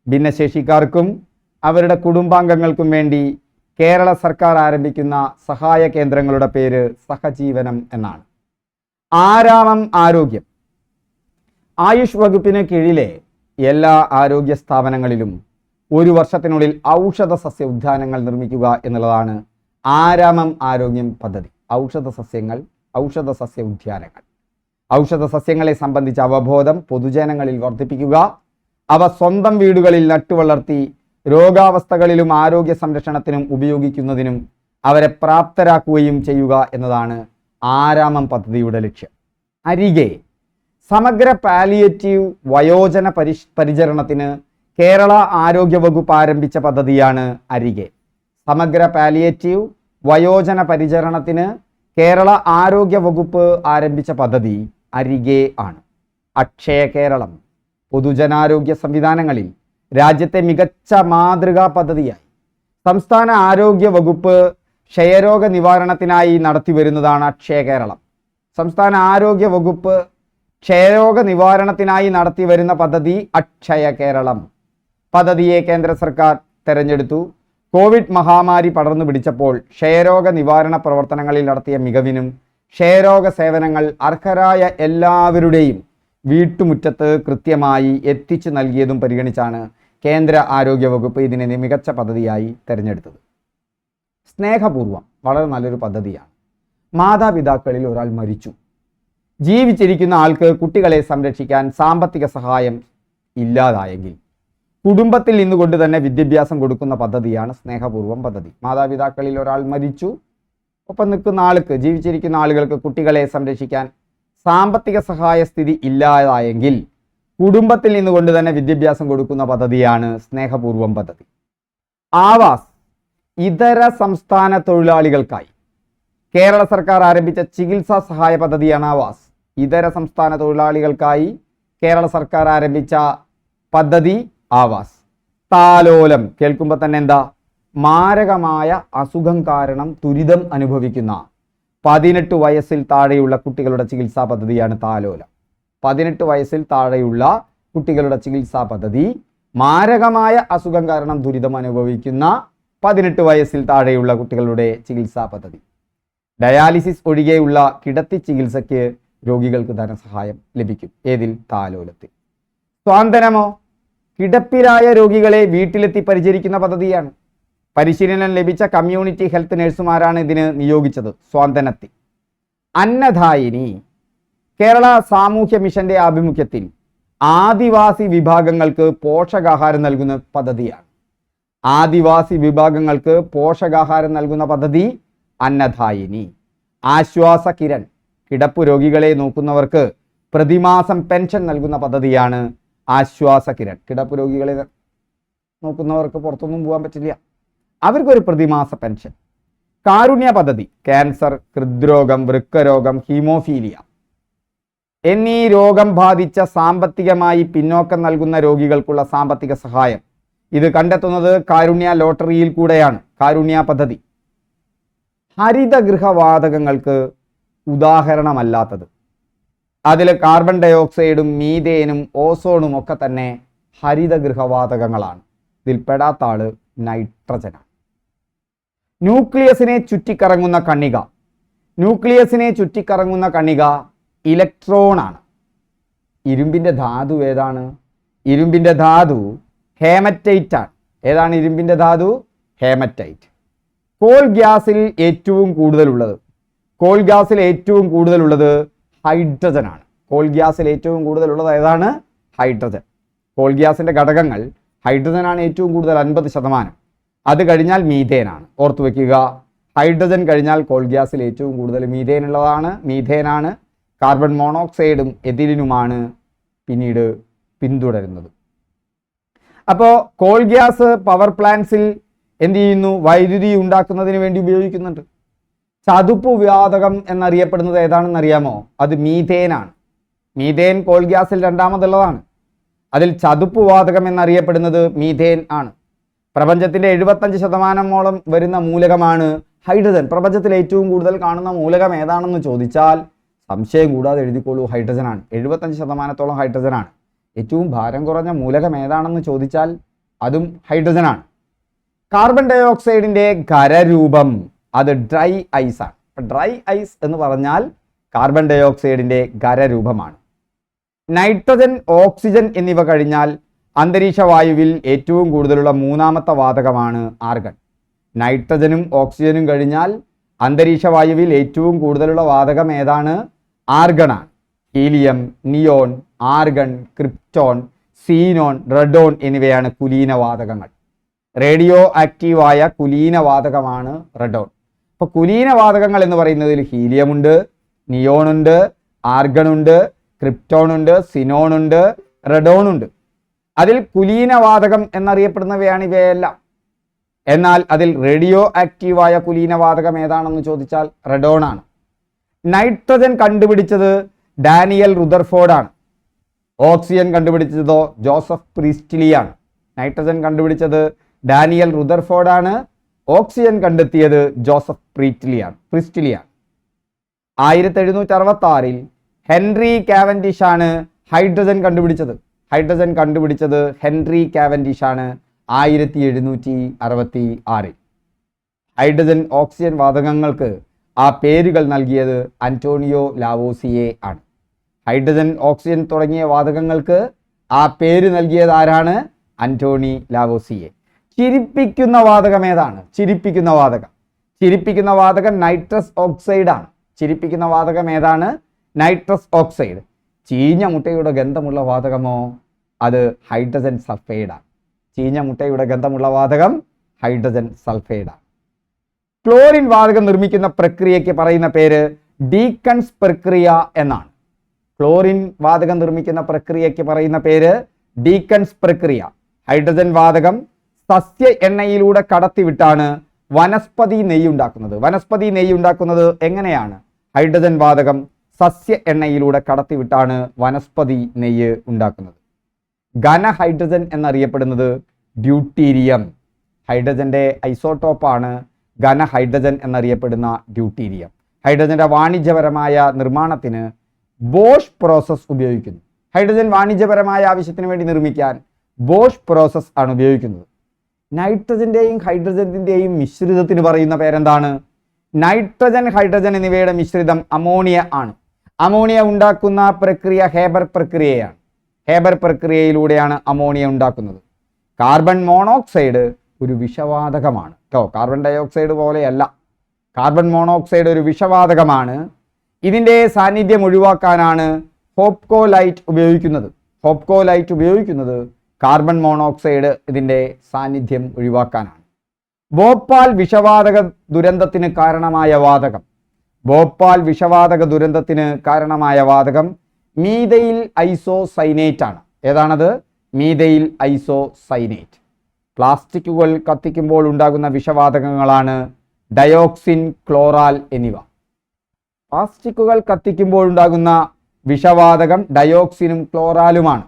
ഭിന്നശേഷിക്കാർക്കും അവരുടെ കുടുംബാംഗങ്ങൾക്കും വേണ്ടി കേരള സർക്കാർ ആരംഭിക്കുന്ന സഹായ കേന്ദ്രങ്ങളുടെ പേര് സഹജീവനം എന്നാണ്. ആരാമം ആരോഗ്യം ആയുഷ് വകുപ്പിന് കീഴിലെ എല്ലാ ആരോഗ്യ സ്ഥാപനങ്ങളിലും 1 വർഷത്തിനുള്ളിൽ ഔഷധ സസ്യ ഉദ്യാനങ്ങൾ നിർമ്മിക്കുക എന്നുള്ളതാണ് ആരാമം ആരോഗ്യം പദ്ധതി. ഔഷധ സസ്യ ഉദ്യാനങ്ങൾ. ഔഷധ സസ്യങ്ങളെ സംബന്ധിച്ച അവബോധം പൊതുജനങ്ങളിൽ വർദ്ധിപ്പിക്കുക, അവ സ്വന്തം വീടുകളിൽ നട്ടുവളർത്തി രോഗാവസ്ഥകളിലും ആരോഗ്യ സംരക്ഷണത്തിനും ഉപയോഗിക്കുന്നതിനും അവരെ പ്രാപ്തരാക്കുകയും ചെയ്യുക എന്നതാണ് ആരാമം പദ്ധതിയുടെ ലക്ഷ്യം. അരികെ സമഗ്ര പാലിയേറ്റീവ് വയോജന പരിചരണത്തിന് കേരള ആരോഗ്യ വകുപ്പ് ആരംഭിച്ച പദ്ധതിയാണ് അരികെ. സമഗ്ര പാലിയേറ്റീവ് വയോജന പരിചരണത്തിന് കേരള ആരോഗ്യ വകുപ്പ് ആരംഭിച്ച പദ്ധതി അരികെ ആണ്. അക്ഷയ കേരളം പൊതുജനാരോഗ്യ സംവിധാനങ്ങളിൽ രാജ്യത്തെ മികച്ച മാതൃകാ പദ്ധതിയായി സംസ്ഥാന ആരോഗ്യ വകുപ്പ് ക്ഷയരോഗ നിവാരണത്തിനായി നടത്തിവരുന്നതാണ് അക്ഷയ കേരളം. സംസ്ഥാന ആരോഗ്യ വകുപ്പ് ക്ഷയരോഗ നിവാരണത്തിനായി നടത്തിവരുന്ന പദ്ധതി അക്ഷയ കേരളം. പദ്ധതിയെ കേന്ദ്ര സർക്കാർ തെരഞ്ഞെടുത്തു. കോവിഡ് മഹാമാരി പടർന്നു പിടിച്ചപ്പോൾ ക്ഷയരോഗ നിവാരണ പ്രവർത്തനങ്ങളിൽ നടത്തിയ മികവിനും ക്ഷയരോഗ സേവനങ്ങൾ അർഹരായ എല്ലാവരുടെയും വീട്ടുമുറ്റത്ത് കൃത്യമായി എത്തിച്ചു നൽകിയതും പരിഗണിച്ചാണ് കേന്ദ്ര ആരോഗ്യ വകുപ്പ് ഇതിനെ മികച്ച പദ്ധതിയായി തിരഞ്ഞെടുത്തത്. സ്നേഹപൂർവം വളരെ നല്ലൊരു പദ്ധതിയാണ്. മാതാപിതാക്കളിൽ ഒരാൾ മരിച്ചു, ജീവിച്ചിരിക്കുന്ന ആൾക്ക് കുട്ടികളെ സംരക്ഷിക്കാൻ സാമ്പത്തിക സഹായം ഇല്ലാതായെങ്കിൽ കുടുംബത്തിൽ നിന്നുകൊണ്ട് തന്നെ വിദ്യാഭ്യാസം കൊടുക്കുന്ന പദ്ധതിയാണ് സ്നേഹപൂർവം പദ്ധതി. മാതാപിതാക്കളിൽ ഒരാൾ മരിച്ചു, ഒപ്പം നിൽക്കുന്ന ആൾക്ക്, ജീവിച്ചിരിക്കുന്ന ആളുകൾക്ക് കുട്ടികളെ സംരക്ഷിക്കാൻ സാമ്പത്തിക സഹായ സ്ഥിതി ഇല്ലാതായെങ്കിൽ കുടുംബത്തിൽ നിന്നുകൊണ്ട് തന്നെ വിദ്യാഭ്യാസം കൊടുക്കുന്ന പദ്ധതിയാണ് സ്നേഹപൂർവം പദ്ധതി. ആവാസ് ഇതര സംസ്ഥാന തൊഴിലാളികൾക്കായി കേരള സർക്കാർ ആരംഭിച്ച ചികിത്സാ സഹായ പദ്ധതിയാണ് ആവാസ്. ഇതര സംസ്ഥാന തൊഴിലാളികൾക്കായി കേരള സർക്കാർ ആരംഭിച്ച പദ്ധതി ആവാസ്. താലോലം കേൾക്കുമ്പോൾ തന്നെ എന്താ? മാരകമായ അസുഖം കാരണം ദുരിതം അനുഭവിക്കുന്ന 18 വയസ്സിൽ താഴെയുള്ള കുട്ടികളുടെ ചികിത്സാ പദ്ധതിയാണ് താലോലം. 18 വയസ്സിൽ താഴെയുള്ള കുട്ടികളുടെ ചികിത്സാ പദ്ധതി. മാരകമായ അസുഖം കാരണം ദുരിതം അനുഭവിക്കുന്ന 18 വയസ്സിൽ താഴെയുള്ള കുട്ടികളുടെ ചികിത്സാ പദ്ധതി. ഡയാലിസിസ് ഒഴികെയുള്ള കിടത്തി ചികിത്സയ്ക്ക് രോഗികൾക്ക് ധനസഹായം ലഭിക്കും. ഏതിൽ? താലോലത്തിൽ. സ്വാന്തനമോ? കിടപ്പിലായ രോഗികളെ വീട്ടിലെത്തി പരിചരിക്കുന്ന പദ്ധതിയാണ്. പരിശീലനം ലഭിച്ച കമ്മ്യൂണിറ്റി ഹെൽത്ത് നഴ്സുമാരാണ് ഇതിന് നിയോഗിച്ചത്. സ്വാന്തനത്തിൽ. അന്നദായിനി കേരള സാമൂഹ്യ മിഷന്റെ ആഭിമുഖ്യത്തിൽ ആദിവാസി വിഭാഗങ്ങൾക്ക് പോഷകാഹാരം നൽകുന്ന പദ്ധതിയാണ്. ആദിവാസി വിഭാഗങ്ങൾക്ക് പോഷകാഹാരം നൽകുന്ന പദ്ധതി അന്നദായിനി. ആശ്വാസ കിരൺ കിടപ്പ് രോഗികളെ നോക്കുന്നവർക്ക് പ്രതിമാസം പെൻഷൻ നൽകുന്ന പദ്ധതിയാണ് ആശ്വാസ കിരൺ. കിടപ്പ് രോഗികളെ നോക്കുന്നവർക്ക് പുറത്തൊന്നും പോകാൻ പറ്റില്ല, അവർക്കൊരു പ്രതിമാസ പെൻഷൻ. കാരുണ്യ പദ്ധതി ക്യാൻസർ, ഹൃദ്രോഗം, വൃക്കരോഗം, ഹീമോഫീലിയ എന്നീ രോഗം ബാധിച്ച സാമ്പത്തികമായി പിന്നോക്കം നൽകുന്ന രോഗികൾക്കുള്ള സാമ്പത്തിക സഹായം. ഇത് കണ്ടെത്തുന്നത് കാരുണ്യ ലോട്ടറിയിൽ കൂടെയാണ്. കാരുണ്യ പദ്ധതി. ഹരിതഗൃഹവാതകങ്ങൾക്ക് ഉദാഹരണമല്ലാത്തത്, അതിൽ കാർബൺ ഡയോക്സൈഡും മീഥേനും ഓസോണും ഒക്കെ തന്നെ ഹരിതഗൃഹവാതകങ്ങളാണ്. ഇതിൽ പെടാത്ത ആള് നൈട്രജനാണ്. ന്യൂക്ലിയസിനെ ചുറ്റിക്കറങ്ങുന്ന കണിക. ന്യൂക്ലിയസിനെ ചുറ്റിക്കറങ്ങുന്ന കണിക ഇലക്ട്രോണാണ്. ഇരുമ്പിൻ്റെ ധാതു ഏതാണ്? ഇരുമ്പിൻ്റെ ധാതു ഹേമറ്റൈറ്റ് ആണ്. ഏതാണ് ഇരുമ്പിൻ്റെ ധാതു? ഹേമറ്റൈറ്റ്. കോൾ ഗ്യാസിൽ ഏറ്റവും കൂടുതലുള്ളത് ഹൈഡ്രജൻ ആണ്. കോൾ ഗ്യാസിൽ ഏറ്റവും കൂടുതലുള്ളത് ഏതാണ്? ഹൈഡ്രജൻ. കോൾ ഗ്യാസിൻ്റെ ഘടകങ്ങൾ ഹൈഡ്രജനാണ് ഏറ്റവും കൂടുതൽ, 50%. അത് കഴിഞ്ഞാൽ മീഥേനാണ്. ഓർത്തു വയ്ക്കുക, ഹൈഡ്രജൻ കഴിഞ്ഞാൽ കോൾ ഗ്യാസിൽ ഏറ്റവും കൂടുതൽ മീഥേനാണ്. കാർബൺ മോണോക്സൈഡും എഥിലിനുമാണ് പിന്നീട് പിന്തുടരുന്നത്. അപ്പോൾ കോൾ ഗ്യാസ് പവർ പ്ലാന്റ്സിൽ എന്ത് ചെയ്യുന്നു? വൈദ്യുതി ഉണ്ടാക്കുന്നതിന് വേണ്ടി ഉപയോഗിക്കുന്നുണ്ട്. ചതുപ്പ് വാതകം എന്നറിയപ്പെടുന്നത് ഏതാണെന്ന് അറിയാമോ? അത് മീഥേനാണ്. മീഥേൻ കോൾ ഗ്യാസിൽ രണ്ടാമതുള്ളതാണ്. അതിൽ ചതുപ്പ് വാതകം എന്നറിയപ്പെടുന്നത് മീഥേൻ ആണ്. പ്രപഞ്ചത്തിന്റെ 75% വരുന്ന മൂലകമാണ് ഹൈഡ്രജൻ. പ്രപഞ്ചത്തിൽ ഏറ്റവും കൂടുതൽ കാണുന്ന മൂലകം ഏതാണെന്ന് ചോദിച്ചാൽ സംശയം കൂടാതെ എഴുതിക്കോളൂ, ഹൈഡ്രജനാണ്. 75% ഹൈഡ്രജനാണ്. ഏറ്റവും ഭാരം കുറഞ്ഞ മൂലകം ഏതാണെന്ന് ചോദിച്ചാൽ അതും ഹൈഡ്രജനാണ്. കാർബൺ ഡയോക്സൈഡിന്റെ ഖരരൂപം അത് ഡ്രൈ ഐസ് ആണ്. ഡ്രൈ ഐസ് എന്ന് പറഞ്ഞാൽ കാർബൺ ഡയോക്സൈഡിന്റെ ഖരരൂപമാണ്. നൈട്രജൻ, ഓക്സിജൻ എന്നിവ കഴിഞ്ഞാൽ അന്തരീക്ഷ വായുവിൽ ഏറ്റവും കൂടുതലുള്ള മൂന്നാമത്തെ വാതകമാണ് ആർഗൺ. നൈട്രജനും ഓക്സിജനും കഴിഞ്ഞാൽ അന്തരീക്ഷ വായുവിൽ ഏറ്റവും കൂടുതലുള്ള വാതകം ഏതാണ്? ആർഗണാണ്. Helium, neon, argon, krypton, xenon, radon എന്നിവയാണ് കുലീനവാതകങ്ങൾ. റേഡിയോ ആക്റ്റീവായ കുലീനവാതകമാണ് റെഡോൺ. അപ്പോൾ കുലീനവാതകങ്ങൾ എന്ന് പറയുന്നതിൽ ഹീലിയമുണ്ട്, നിയോണുണ്ട്, ആർഗണുണ്ട്, ക്രിപ്റ്റോണുണ്ട്, സിനോണുണ്ട്, റെഡോണുണ്ട്. അതിൽ കുലീനവാതകം എന്നറിയപ്പെടുന്നവയാണ് ഇവയെല്ലാം. എന്നാൽ അതിൽ റേഡിയോ ആക്റ്റീവായ കുലീനവാതകം ഏതാണെന്ന് ചോദിച്ചാൽ റെഡോൺ ആണ്. നൈട്രജൻ കണ്ടുപിടിച്ചത് ഡാനിയൽ റുദർഫോർഡ് ആണ്. ഓക്സിജൻ കണ്ടുപിടിച്ചതോ ജോസഫ് പ്രീസ്റ്റ്ലിയാണ്. നൈട്രജൻ കണ്ടുപിടിച്ചത് ഡാനിയൽ റുദർഫോർഡ് ആണ്. ഓക്സിജൻ കണ്ടെത്തിയത് ജോസഫ് പ്രീസ്റ്റ്ലിയാണ്. 1766 ഹെൻറി കാവൻഡിഷ് ആണ് ഹൈഡ്രജൻ കണ്ടുപിടിച്ചത്. ഹെൻറി കാവൻഡിഷ് ആണ് 1766. ഹൈഡ്രജൻ, ഓക്സിജൻ വാതകങ്ങൾക്ക് ആ പേരുകൾ നൽകിയത് അന്റോണിയോ ലാവോസിയെ ആണ്. ഹൈഡ്രജൻ, ഓക്സിജൻ തുടങ്ങിയ വാതകങ്ങൾക്ക് ആ പേര് നൽകിയത് ആരാണ്? അന്റോണി ലാവോസിയെ. ചിരിപ്പിക്കുന്ന വാതകം ഏതാണ്? ചിരിപ്പിക്കുന്ന വാതകം നൈട്രസ് ഓക്സൈഡ് ആണ്. ചിരിപ്പിക്കുന്ന വാതകം ഏതാണ്? Nitrous oxide. ചീഞ്ഞ മുട്ടയുടെ ഗന്ധമുള്ള വാതകമോ? അത് ഹൈഡ്രജൻ സൾഫൈഡാണ്. ചീഞ്ഞ മുട്ടയുടെ ഗന്ധമുള്ള വാതകം ഹൈഡ്രജൻ സൾഫൈഡാണ്. ക്ലോറിൻ വാതകം നിർമ്മിക്കുന്ന പ്രക്രിയയ്ക്ക് പറയുന്ന പേര് ഡീക്കൺസ് പ്രക്രിയ എന്നാണ്. ക്ലോറിൻ വാതകം നിർമ്മിക്കുന്ന പ്രക്രിയയ്ക്ക് പറയുന്ന പേര് ഡീക്കൺസ് പ്രക്രിയ. ഹൈഡ്രജൻ വാതകം സസ്യ എണ്ണയിലൂടെ കടത്തിവിട്ടാണ് വനസ്പതി നെയ്യ് ഉണ്ടാക്കുന്നത്. എങ്ങനെയാണ്? ഹൈഡ്രജൻ വാതകം സസ്യ എണ്ണയിലൂടെ കടത്തിവിട്ടാണ് വനസ്പതി നെയ്യ് ഉണ്ടാക്കുന്നത്. ഘന ഹൈഡ്രജൻ എന്നറിയപ്പെടുന്നത് ഡ്യൂട്ടീരിയം. ഹൈഡ്രജന്റെ ഐസോട്ടോപ്പാണ് ഘന ഹൈഡ്രജൻ എന്നറിയപ്പെടുന്ന ഡ്യൂട്ടീരിയം. ഹൈഡ്രജന്റെ വാണിജ്യപരമായ നിർമ്മാണത്തിന് ബോഷ് പ്രോസസ് ഉപയോഗിക്കുന്നു. ഹൈഡ്രജൻ വാണിജ്യപരമായ ആവശ്യത്തിന് വേണ്ടി നിർമ്മിക്കാൻ ബോഷ് പ്രോസസ് ആണ് ഉപയോഗിക്കുന്നത്. നൈട്രജന്റെയും ഹൈഡ്രജന്റെയും മിശ്രിതത്തിന് പറയുന്ന പേരെന്താണ്? നൈട്രജൻ, ഹൈഡ്രജൻ എന്നിവയുടെ മിശ്രിതം അമോണിയ ആണ്. അമോണിയ ഉണ്ടാക്കുന്ന പ്രക്രിയ ഹേബർ പ്രക്രിയയാണ്. ഹേബർ പ്രക്രിയയിലൂടെയാണ് അമോണിയ ഉണ്ടാക്കുന്നത്. കാർബൺ മോണോക്സൈഡ് ഒരു വിഷവാതകമാണ് കേട്ടോ. കാർബൺ ഡയോക്സൈഡ് പോലെയല്ല. കാർബൺ മോണോക്സൈഡ് ഒരു വിഷവാതകമാണ്. ഇതിൻ്റെ സാന്നിധ്യം ഒഴിവാക്കാനാണ് ഹോപ്കോ ലൈറ്റ് ഉപയോഗിക്കുന്നത്. ഹോപ്കോ ലൈറ്റ് ഉപയോഗിക്കുന്നത് കാർബൺ മോണോക്സൈഡ് ഇതിൻ്റെ സാന്നിധ്യം ഒഴിവാക്കാനാണ്. ഭോപ്പാൽ വിഷവാതക ദുരന്തത്തിന് കാരണമായ വാതകം. ഭോപ്പാൽ വിഷവാതക ദുരന്തത്തിന് കാരണമായ വാതകം മീഥൈൽ ഐസോസൈനേറ്റ് ആണ്. ഏതാണത്? Methyl isocyanate. പ്ലാസ്റ്റിക്കുകൾ കത്തിക്കുമ്പോൾ ഉണ്ടാകുന്ന വിഷവാതകങ്ങളാണ് ഡയോക്സിൻ, ക്ലോറാൽ എന്നിവ. പ്ലാസ്റ്റിക്കുകൾ കത്തിക്കുമ്പോൾ ഉണ്ടാകുന്ന വിഷവാതകം ഡയോക്സിനും ക്ലോറാലുമാണ്.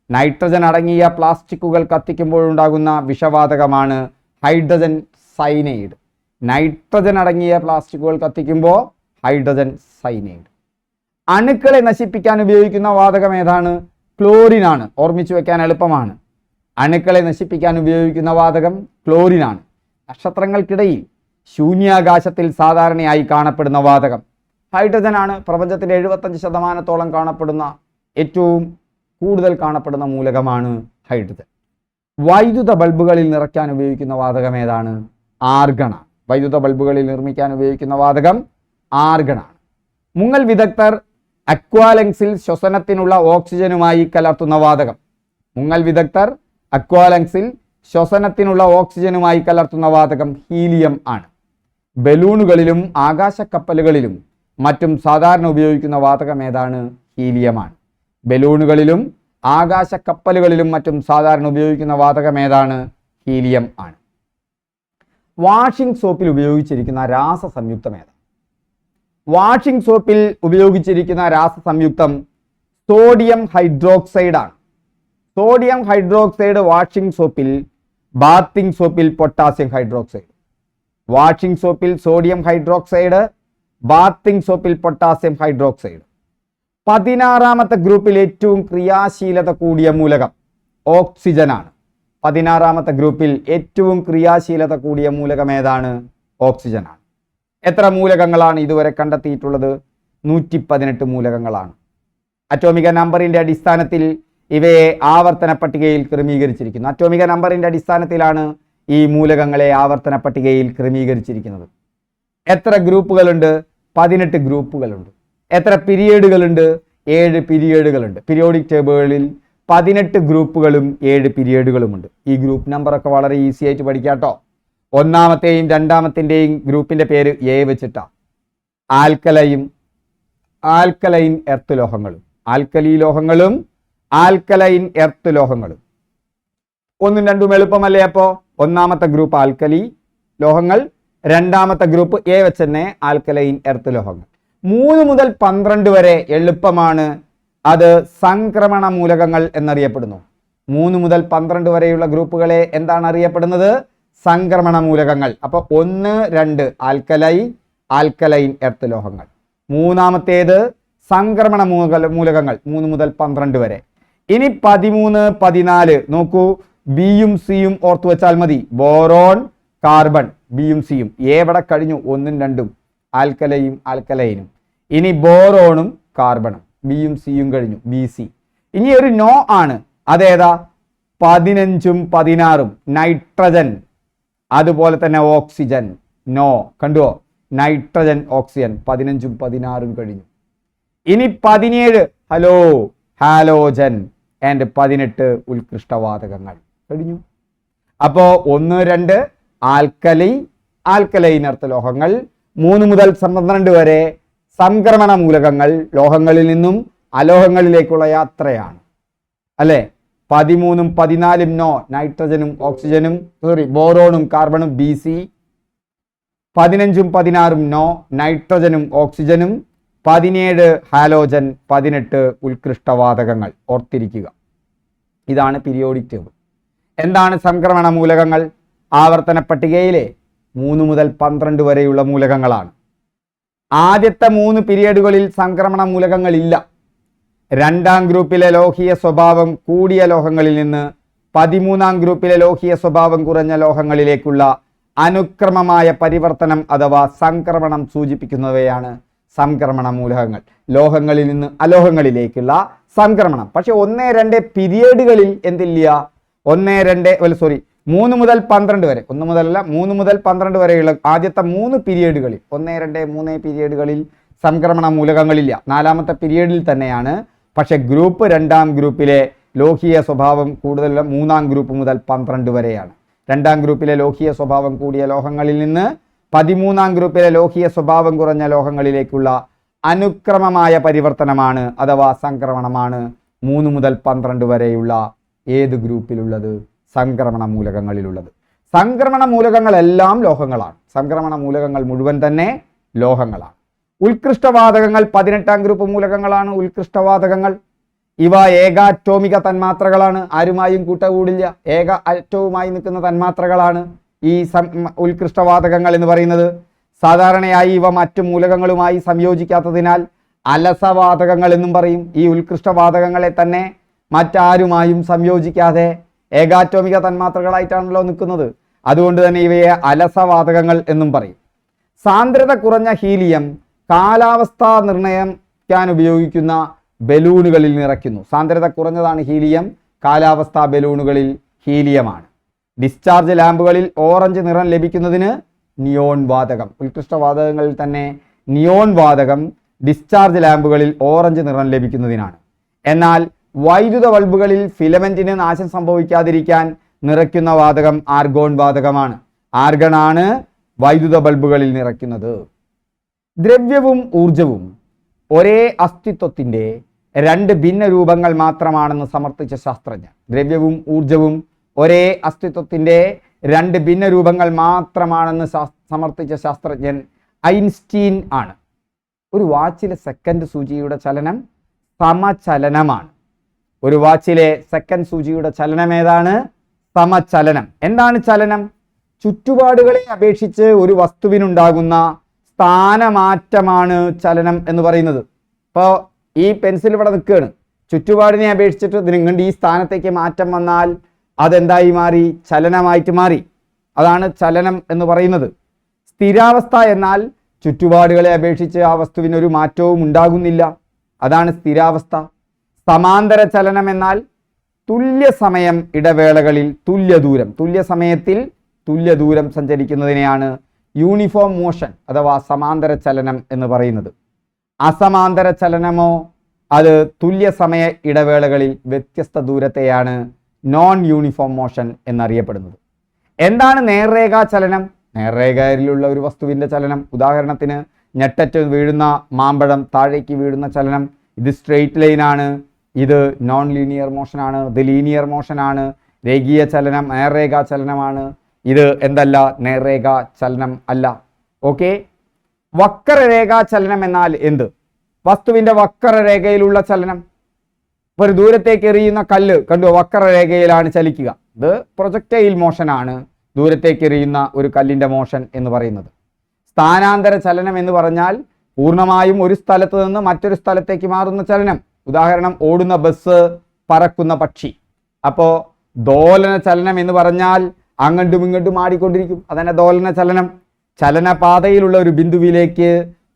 നൈട്രജൻ അടങ്ങിയ പ്ലാസ്റ്റിക്കുകൾ കത്തിക്കുമ്പോഴുണ്ടാകുന്ന വിഷവാതകമാണ് ഹൈഡ്രജൻ സൈനൈഡ്. നൈട്രജൻ അടങ്ങിയ പ്ലാസ്റ്റിക്കുകൾ കത്തിക്കുമ്പോൾ ഹൈഡ്രജൻ സൈനൈഡ്. അണുക്കളെ നശിപ്പിക്കാൻ ഉപയോഗിക്കുന്ന വാതകം ഏതാണ്? ക്ലോറിനാണ്. ഓർമ്മിച്ചു വെക്കാൻ എളുപ്പമാണ്. അണുക്കളെ നശിപ്പിക്കാൻ ഉപയോഗിക്കുന്ന വാതകം ക്ലോറിനാണ്. നക്ഷത്രങ്ങൾക്കിടയിൽ ശൂന്യാകാശത്തിൽ സാധാരണയായി കാണപ്പെടുന്ന വാതകം ഹൈഡ്രജൻ ആണ്. പ്രപഞ്ചത്തിൻ്റെ 75% കാണപ്പെടുന്ന ഏറ്റവും കൂടുതൽ കാണപ്പെടുന്ന മൂലകമാണ് ഹൈഡ്രജൻ. വൈദ്യുത ബൾബുകളിൽ നിറയ്ക്കാൻ ഉപയോഗിക്കുന്ന വാതകം ഏതാണ്? ആർഗണാണ്. വൈദ്യുത ബൾബുകളിൽ നിർമ്മിക്കാൻ ഉപയോഗിക്കുന്ന വാതകം ആർഗണാണ്. മുങ്ങൽ വിദഗ്ധർ അക്വാലങ്സിൽ ശ്വസനത്തിനുള്ള ഓക്സിജനുമായി കലർത്തുന്ന വാതകം. മുങ്ങൽ വിദഗ്ധർ അക്വാലങ്സിൽ ശ്വസനത്തിനുള്ള ഓക്സിജനുമായി കലർത്തുന്ന വാതകം ഹീലിയം ആണ്. ബലൂണുകളിലും ആകാശക്കപ്പലുകളിലും മറ്റും സാധാരണ ഉപയോഗിക്കുന്ന വാതകം ഏതാണ്? ഹീലിയമാണ്. ബലൂണുകളിലും ആകാശക്കപ്പലുകളിലും മറ്റും സാധാരണ ഉപയോഗിക്കുന്ന വാതകം ഏതാണ്? ഹീലിയം ആണ്. വാഷിംഗ് സോപ്പിൽ ഉപയോഗിച്ചിരിക്കുന്ന രാസസംയുക്തം ഏതാണ്? വാഷിംഗ് സോപ്പിൽ ഉപയോഗിച്ചിരിക്കുന്ന രാസസംയുക്തം സോഡിയം ഹൈഡ്രോക്സൈഡ് ആണ്. സോഡിയം ഹൈഡ്രോക്സൈഡ് വാഷിംഗ് സോപ്പിൽ, ബാത്തിംഗ് സോപ്പിൽ പൊട്ടാസ്യം ഹൈഡ്രോക്സൈഡ്. വാഷിംഗ് സോപ്പിൽ സോഡിയം ഹൈഡ്രോക്സൈഡ്, ബാത്തിംഗ് സോപ്പിൽ പൊട്ടാസ്യം ഹൈഡ്രോക്സൈഡ്. 16ാമത്തെ ഗ്രൂപ്പിൽ ഏറ്റവും ക്രിയാശീലത കൂടിയ മൂലകം ഓക്സിജനാണ്. 16ാമത്തെ ഗ്രൂപ്പിൽ ഏറ്റവും ക്രിയാശീലത കൂടിയ മൂലകം ഏതാണ്? ഓക്സിജനാണ്. എത്ര മൂലകങ്ങളാണ് ഇതുവരെ കണ്ടെത്തിയിട്ടുള്ളത്? 118 മൂലകങ്ങളാണ്. അറ്റോമിക നമ്പറിൻ്റെ അടിസ്ഥാനത്തിൽ ഇവയെ ആവർത്തന പട്ടികയിൽ ക്രമീകരിച്ചിരിക്കുന്നു. അറ്റോമിക നമ്പറിൻ്റെ അടിസ്ഥാനത്തിലാണ് ഈ മൂലകങ്ങളെ ആവർത്തന പട്ടികയിൽ ക്രമീകരിച്ചിരിക്കുന്നത്. എത്ര ഗ്രൂപ്പുകളുണ്ട്? 18 ഗ്രൂപ്പുകളുണ്ട്. എത്ര പീരിയഡുകളുണ്ട്? 7 പീരിയഡുകളുണ്ട്. പീരിയോഡിക് ടേബിളിൽ 18 ഗ്രൂപ്പുകളും 7 പീരിയഡുകളുമുണ്ട്. ഈ ഗ്രൂപ്പ് നമ്പറൊക്കെ വളരെ ഈസി ആയിട്ട് പഠിക്കാട്ടോ. ഒന്നാമത്തെയും രണ്ടാമത്തിൻ്റെയും ഗ്രൂപ്പിൻ്റെ പേര് എ വെച്ചിട്ടാ. ആൽക്കലൈൻ എർത്ത് ലോഹങ്ങളും, ആൽക്കലി ലോഹങ്ങളും ആൽക്കലൈൻ എർത്ത് ലോഹങ്ങളും. 1ഉം 2ഉം എളുപ്പമല്ലേ? അപ്പോൾ ഒന്നാമത്തെ ഗ്രൂപ്പ് ആൽക്കലി ലോഹങ്ങൾ, രണ്ടാമത്തെ ഗ്രൂപ്പ് എ വെച്ച് തന്നെ ആൽക്കലൈൻ എർത്ത് ലോഹങ്ങൾ. 3 മുതൽ 12 വരെ എളുപ്പമാണ്. അത് സംക്രമണ മൂലകങ്ങൾ എന്നറിയപ്പെടുന്നു. 3 മുതൽ 12 വരെയുള്ള ഗ്രൂപ്പുകളെ എന്താണ് അറിയപ്പെടുന്നത്? സംക്രമണ മൂലകങ്ങൾ. അപ്പോൾ 1, 2 ആൽക്കലൈൻ എർത്ത് ലോഹങ്ങൾ. മൂന്നാമത്തേത് സംക്രമണ മൂലകങ്ങൾ 3 മുതൽ 12 വരെ. ഇനി 13, 14 നോക്കൂ. ബിയും സിയും ഓർത്തു വെച്ചാൽ മതി. ബോറോൺ, കാർബൺ, ബിയും സിയും. എവിടെ കഴിഞ്ഞു? 1ഉം 2ഉം ആൽക്കലൈനും. ഇനി ബോറോണും കാർബണും, ബിയും സിയും കഴിഞ്ഞു, ബി സി. ഇനി ഒരു നോ ആണ്. അതേതാ? 15ഉം 16ഉം. നൈട്രജൻ, അതുപോലെ തന്നെ ഓക്സിജൻ. നോ, കണ്ടുവോ? Nitrogen, oxygen. 15ഉം 16ഉം കഴിഞ്ഞു. ഇനി 17 ഹാലോജൻ ആൻഡ് 18 ഉത്കൃഷ്ടവാതകങ്ങൾ കഴിഞ്ഞു. അപ്പോൾ 1, 2 ആൽക്കലൈൻ എർത്ത് ലോഹങ്ങൾ, 3 മുതൽ 12 വരെ സംക്രമണ മൂലകങ്ങൾ, ലോഹങ്ങളിൽ നിന്നും അലോഹങ്ങളിലേക്കുള്ള യാത്രയാണ് അല്ലേ? 13ഉം 14ഉം നോ, നൈട്രജനും ഓക്സിജനും, ബോറോണും കാർബണും, ബി സി. 15ഉം 16ഉം നോ, നൈട്രജനും ഓക്സിജനും. 17 ഹാലോജൻ, 18 ഉത്കൃഷ്ടവാതകങ്ങൾ. ഓർത്തിരിക്കുക, ഇതാണ് പീരിയോഡിക് ടേബിൾ. എന്താണ് സംക്രമണ മൂലകങ്ങൾ? ആവർത്തന പട്ടികയിലെ 3 മുതൽ 12 വരെയുള്ള മൂലകങ്ങളാണ്. ആദ്യത്തെ 3 പീരിയഡുകളിൽ സംക്രമണ മൂലകങ്ങളില്ല. രണ്ടാം ഗ്രൂപ്പിലെ ലോഹീയ സ്വഭാവം കൂടിയ ലോഹങ്ങളിൽ നിന്ന് 13ാം ഗ്രൂപ്പിലെ ലോഹീയ സ്വഭാവം കുറഞ്ഞ ലോഹങ്ങളിലേക്കുള്ള അനുക്രമമായ പരിവർത്തനം അഥവാ സംക്രമണം സൂചിപ്പിക്കുന്നവയാണ് സംക്രമണ മൂലകങ്ങൾ. ലോഹങ്ങളിൽ നിന്ന് അലോഹങ്ങളിലേക്കുള്ള സംക്രമണം. പക്ഷെ 1-2 പീരിയഡുകളിൽ എന്തില്ല? 3 മുതൽ 12 വരെ, 1 മുതലല്ല 3 മുതൽ 12 വരെയുള്ള ആദ്യത്തെ 3 പീരിയഡുകളിൽ 1, 2, 3 പീരിയഡുകളിൽ സംക്രമണ മൂലകങ്ങളില്ല. 4ാമത്തെ പീരിയഡിൽ തന്നെയാണ്. പക്ഷെ രണ്ടാം ഗ്രൂപ്പിലെ ലോഹീയ സ്വഭാവം കൂടുതലുള്ള 3ാം ഗ്രൂപ്പ് മുതൽ 12 വരെയാണ്. 2ാം ഗ്രൂപ്പിലെ ലോഹീയ സ്വഭാവം കൂടിയ ലോഹങ്ങളിൽ നിന്ന് 13ാം ഗ്രൂപ്പിലെ ലോഹീയ സ്വഭാവം കുറഞ്ഞ ലോഹങ്ങളിലേക്കുള്ള അനുക്രമമായ പരിവർത്തനമാണ് അഥവാ സംക്രമണമാണ് 3 മുതൽ 12 വരെയുള്ള ഏത് ഗ്രൂപ്പിലുള്ളത്? സംക്രമണ മൂലകങ്ങളിലുള്ളത്. സംക്രമണ മൂലകങ്ങളെല്ലാം ലോഹങ്ങളാണ്. സംക്രമണ മൂലകങ്ങൾ മുഴുവൻ തന്നെ ലോഹങ്ങളാണ്. ഉത്കൃഷ്ടവാതകങ്ങൾ 18ാം ഗ്രൂപ്പ് മൂലകങ്ങളാണ്. ഉത്കൃഷ്ടവാതകങ്ങൾ ഇവ ഏകാറ്റോമിക തന്മാത്രകളാണ്. ആരുമായും കൂട്ടകൂടില്ല. ഏക ആറ്റവുമായി നിൽക്കുന്ന തന്മാത്രകളാണ് ഈ ഉത്കൃഷ്ടവാതകങ്ങൾ എന്ന് പറയുന്നത്. സാധാരണയായി ഇവ മറ്റു മൂലകങ്ങളുമായി സംയോജിക്കാത്തതിനാൽ അലസവാതകങ്ങൾ എന്നും പറയും. ഈ ഉത്കൃഷ്ടവാതകങ്ങളെ തന്നെ മറ്റാരുമായും സംയോജിക്കാതെ ഏകാറ്റോമിക തന്മാത്രകളായിട്ടാണല്ലോ നിൽക്കുന്നത്. അതുകൊണ്ട് തന്നെ ഇവയെ അലസവാതകങ്ങൾ എന്നും പറയും. സാന്ദ്രത കുറഞ്ഞ ഹീലിയം കാലാവസ്ഥ നിർണ്ണയിക്കാൻ ഉപയോഗിക്കുന്ന ബലൂണുകളിൽ നിറയ്ക്കുന്നു. സാന്ദ്രത കുറഞ്ഞതാണ് ഹീലിയം. കാലാവസ്ഥാ ബലൂണുകളിൽ ഹീലിയമാണ്. ഡിസ്ചാർജ് ലാമ്പുകളിൽ ഓറഞ്ച് നിറം ലഭിക്കുന്നതിന് നിയോൺ വാതകം. ഉത്കൃഷ്ടവാതകങ്ങളിൽ തന്നെ നിയോൺ വാതകം ഡിസ്ചാർജ് ലാമ്പുകളിൽ ഓറഞ്ച് നിറം ലഭിക്കുന്നതിനാണ്. എന്നാൽ വൈദ്യുത ബൾബുകളിൽ ഫിലമെന്റിന് നാശം സംഭവിക്കാതിരിക്കാൻ നിറയ്ക്കുന്ന വാതകം ആർഗോൺ വാതകമാണ്. ആർഗണാണ് വൈദ്യുത ബൾബുകളിൽ നിറയ്ക്കുന്നത്. ദ്രവ്യവും ഊർജവും ഒരേ അസ്തിത്വത്തിന്റെ 2 ഭിന്ന രൂപങ്ങൾ മാത്രമാണെന്ന് സമർത്ഥിച്ച ശാസ്ത്രജ്ഞൻ. ദ്രവ്യവും ഊർജവും ഒരേ അസ്തിത്വത്തിന്റെ 2 ഭിന്ന രൂപങ്ങൾ മാത്രമാണെന്ന് സമർത്ഥിച്ച ശാസ്ത്രജ്ഞൻ ഐൻസ്റ്റീൻ ആണ്. ഒരു വാച്ചിലെ സെക്കൻഡ് സൂചിയുടെ ചലനം സമചലനമാണ്. ഒരു വാച്ചിലെ സെക്കൻഡ് സൂചിയുടെ ചലനം ഏതാണ്? സമചലനം. എന്താണ് ചലനം? ചുറ്റുപാടുകളെ അപേക്ഷിച്ച് ഒരു വസ്തുവിനുണ്ടാകുന്ന സ്ഥാനമാറ്റമാണ് ചലനം എന്ന് പറയുന്നത്. ഇപ്പോൾ ഈ പെൻസിൽ ഇവിടെ നിൽക്കുകയാണ്. ചുറ്റുപാടിനെ അപേക്ഷിച്ചിട്ട് ഇതിനുകൊണ്ട് ഈ സ്ഥാനത്തേക്ക് മാറ്റം വന്നാൽ അതെന്തായി മാറി? ചലനമായിട്ട് മാറി. അതാണ് ചലനം എന്ന് പറയുന്നത്. സ്ഥിരാവസ്ഥ എന്നാൽ ചുറ്റുപാടുകളെ അപേക്ഷിച്ച് ആ വസ്തുവിനൊരു മാറ്റവും ഉണ്ടാകുന്നില്ല. അതാണ് സ്ഥിരാവസ്ഥ. സമാന്തര ചലനം എന്നാൽ തുല്യ സമയം ഇടവേളകളിൽ തുല്യ സമയത്തിൽ തുല്യ ദൂരം സഞ്ചരിക്കുന്നതിനെയാണ് യൂണിഫോം മോഷൻ അഥവാ സമാന്തര ചലനം എന്ന് പറയുന്നത്. അസമാന്തര ചലനമോ അത് തുല്യ സമയ ഇടവേളകളിൽ വ്യത്യസ്ത ദൂരത്തെയാണ് നോൺ യൂണിഫോം മോഷൻ എന്നറിയപ്പെടുന്നത്. എന്താണ് നേർരേഖാ ചലനം? നേർരേഖയിലുള്ള ഒരു വസ്തുവിൻ്റെ ചലനം. ഉദാഹരണത്തിന് ഞെട്ടറ്റ് വീഴുന്ന മാമ്പഴം താഴേക്ക് വീഴുന്ന ചലനം. ഇത് സ്ട്രെയിറ്റ് ലൈനാണ്. ഇത് നോൺ ലീനിയർ മോഷനാണ്. ഇത് ലീനിയർ മോഷനാണ്. രേഖീയ ചലനം നേർരേഖാ ചലനമാണ്. ഇത് എന്തല്ല? നേർരേഖാ ചലനം അല്ല. ഓക്കെ. വക്രരേഖാ ചലനം എന്നാൽ എന്ത്? വസ്തുവിൻ്റെ വക്രരേഖയിലുള്ള ചലനം. ഇപ്പോൾ ഒരു ദൂരത്തേക്ക് എറിയുന്ന കല്ല് കണ്ടു, വക്രരേഖയിലാണ് ചലിക്കുക. ഇത് പ്രൊജക്റ്റൈൽ മോഷനാണ് ദൂരത്തേക്ക് എറിയുന്ന ഒരു കല്ലിൻ്റെ മോഷൻ എന്ന് പറയുന്നത്. സ്ഥാനാന്തര ചലനം എന്ന് പറഞ്ഞാൽ പൂർണ്ണമായും ഒരു സ്ഥലത്ത് നിന്ന് മറ്റൊരു സ്ഥലത്തേക്ക് മാറുന്ന ചലനം. ഉദാഹരണം ഓടുന്ന ബസ്, പറക്കുന്ന പക്ഷി. അപ്പോൾ ദോലന ചലനം എന്ന് പറഞ്ഞാൽ അങ്ങോട്ടും ഇങ്ങോട്ടും ആടിക്കൊണ്ടിരിക്കും. അതന്നെ ദോലന ചലനം. ചലനപാതയിലുള്ള ഒരു ബിന്ദുവിലേക്ക്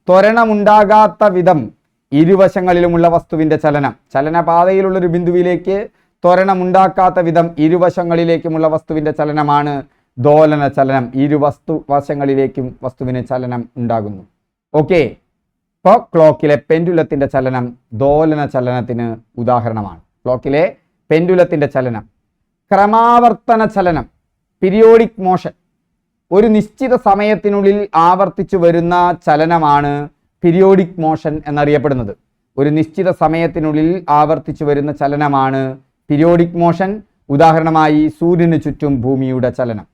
ത്വരണമുണ്ടാകാത്ത വിധം ഇരുവശങ്ങളിലുമുള്ള വസ്തുവിൻ്റെ ചലനം. ചലനപാതയിലുള്ള ഒരു ബിന്ദുവിലേക്ക് ത്വരണമുണ്ടാക്കാത്ത വിധം ഇരുവശങ്ങളിലേക്കുമുള്ള വസ്തുവിൻ്റെ ചലനമാണ് ദോലന ചലനം. വശങ്ങളിലേക്കും വസ്തുവിന് ചലനം ഉണ്ടാകുന്നു. ഓക്കെ. ഇപ്പോൾ ക്ലോക്കിലെ പെൻഡുലത്തിൻ്റെ ചലനം ദോലന ചലനത്തിന് ഉദാഹരണമാണ്. ക്ലോക്കിലെ പെൻഡുലത്തിൻ്റെ ചലനം. ക്രമാവർത്തന ചലനം പീരിയോഡിക് മോഷൻ. ഒരു നിശ്ചിത സമയത്തിനുള്ളിൽ ആവർത്തിച്ചു വരുന്ന ചലനമാണ് പീരിയോഡിക് മോഷൻ എന്നറിയപ്പെടുന്നത്. ഒരു നിശ്ചിത സമയത്തിനുള്ളിൽ ആവർത്തിച്ചു വരുന്ന ചലനമാണ് പീരിയോഡിക് മോഷൻ. ഉദാഹരണമായി സൂര്യന് ചുറ്റും ഭൂമിയുടെ ചലനം.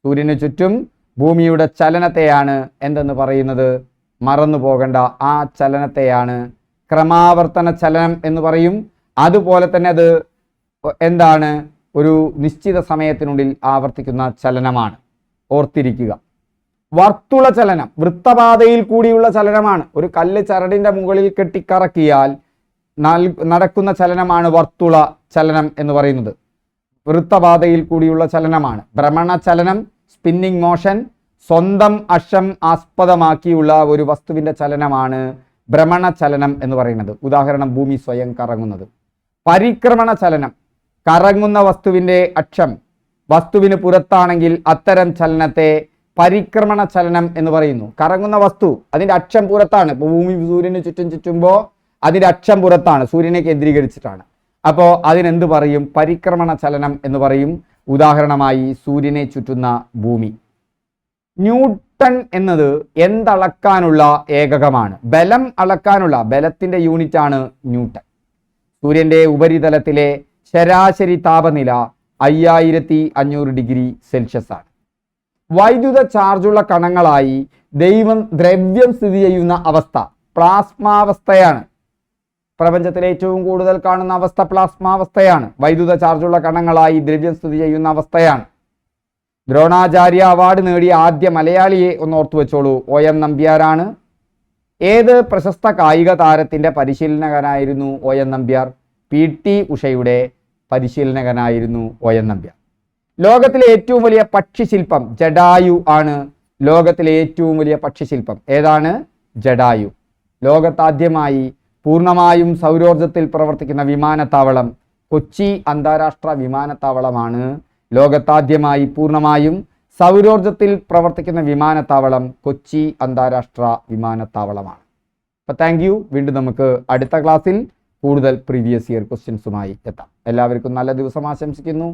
സൂര്യന് ചുറ്റും ഭൂമിയുടെ ചലനത്തെയാണ് എന്തെന്ന് പറയുന്നത്? മറന്നു പോകേണ്ട ആ ചലനത്തെയാണ് ക്രമാവർത്തന ചലനം എന്ന് പറയും. അതുപോലെ തന്നെ അത് എന്താണ്? ഒരു നിശ്ചിത സമയത്തിനുള്ളിൽ ആവർത്തിക്കുന്ന ചലനമാണ്. ഓർത്തിരിക്കുക. വർത്തുള ചലനം വൃത്തപാതയിൽ കൂടിയുള്ള ചലനമാണ്. ഒരു കല്ല് ചരടിന്റെ മുകളിൽ കെട്ടിക്കറക്കിയാൽ നടക്കുന്ന ചലനമാണ് വർത്തുള ചലനം എന്ന് പറയുന്നത്. വൃത്തപാതയിൽ കൂടിയുള്ള ചലനമാണ്. ഭ്രമണ ചലനം, സ്പിന്നിങ് മോഷൻ, സ്വന്തം അക്ഷം ആസ്പദമാക്കിയുള്ള ഒരു വസ്തുവിന്റെ ചലനമാണ് ഭ്രമണ ചലനം എന്ന് പറയുന്നത്. ഉദാഹരണം ഭൂമി സ്വയം കറങ്ങുന്നത്. പരിക്രമണ ചലനം, കറങ്ങുന്ന വസ്തുവിന്റെ അക്ഷം വസ്തുവിന് പുറത്താണെങ്കിൽ അത്തരം ചലനത്തെ പരിക്രമണ ചലനം എന്ന് പറയുന്നു. കറങ്ങുന്ന വസ്തു അതിന്റെ അക്ഷം പുറത്താണ്. ഇപ്പോൾ ഭൂമി സൂര്യന് ചുറ്റും ചുറ്റുമ്പോൾ അതിന്റെ അക്ഷം പുറത്താണ്, സൂര്യനെ കേന്ദ്രീകരിച്ചിട്ടാണ്. അപ്പോൾ അതിനെന്ത് പറയും? പരിക്രമണ ചലനം എന്ന് പറയും. ഉദാഹരണമായി സൂര്യനെ ചുറ്റുന്ന ഭൂമി. ന്യൂട്ടൺ എന്നത് എന്തളക്കാനുള്ള ഏകകമാണ്? ബലം അളക്കാനുള്ള, ബലത്തിന്റെ യൂണിറ്റ് ആണ് ന്യൂട്ടൺ. സൂര്യന്റെ ഉപരിതലത്തിലെ ശരാശരി താപനില 5500 ഡിഗ്രി സെൽഷ്യസ് ആണ്. വൈദ്യുത ചാർജുള്ള കണങ്ങളായി ദ്രവ്യം സ്ഥിതി ചെയ്യുന്ന അവസ്ഥ പ്ലാസ്മാവസ്ഥയാണ്. പ്രപഞ്ചത്തിലെ ഏറ്റവും കൂടുതൽ കാണുന്ന അവസ്ഥ പ്ലാസ്മാവസ്ഥയാണ്. വൈദ്യുത ചാർജുള്ള കണങ്ങളായി ദ്രവ്യം സ്ഥിതി ചെയ്യുന്ന അവസ്ഥയാണ്. ദ്രോണാചാര്യ അവാർഡ് നേടിയ ആദ്യ മലയാളിയെ ഒന്ന് ഓർത്തു വെച്ചോളൂ, OM നമ്പ്യാരാണ്. ഏത് പ്രശസ്ത കായിക താരത്തിന്റെ പരിശീലനകനായിരുന്നു OM Nambiar? PT ഉഷയുടെ പരിശീലനകനായിരുന്നു OM Nambiar. ലോകത്തിലെ ഏറ്റവും വലിയ പക്ഷിശില്പം ജഡായു ആണ്. ലോകത്തിലെ ഏറ്റവും വലിയ പക്ഷിശില്പം ഏതാണ്? ജഡായു. ലോകത്താദ്യമായി പൂർണ്ണമായും സൗരോർജത്തിൽ പ്രവർത്തിക്കുന്ന വിമാനത്താവളം കൊച്ചി അന്താരാഷ്ട്ര വിമാനത്താവളമാണ്. ലോകത്താദ്യമായി പൂർണ്ണമായും സൗരോർജത്തിൽ പ്രവർത്തിക്കുന്ന വിമാനത്താവളം കൊച്ചി അന്താരാഷ്ട്ര വിമാനത്താവളമാണ്. അപ്പോൾ താങ്ക് യു. വീണ്ടും നമുക്ക് അടുത്ത ക്ലാസ്സിൽ കൂടുതൽ പ്രീവിയസ് ഇയർ ക്വസ്റ്റ്യൻസുമായി എത്താം. എല്ലാവർക്കും നല്ല ദിവസം ആശംസിക്കുന്നു.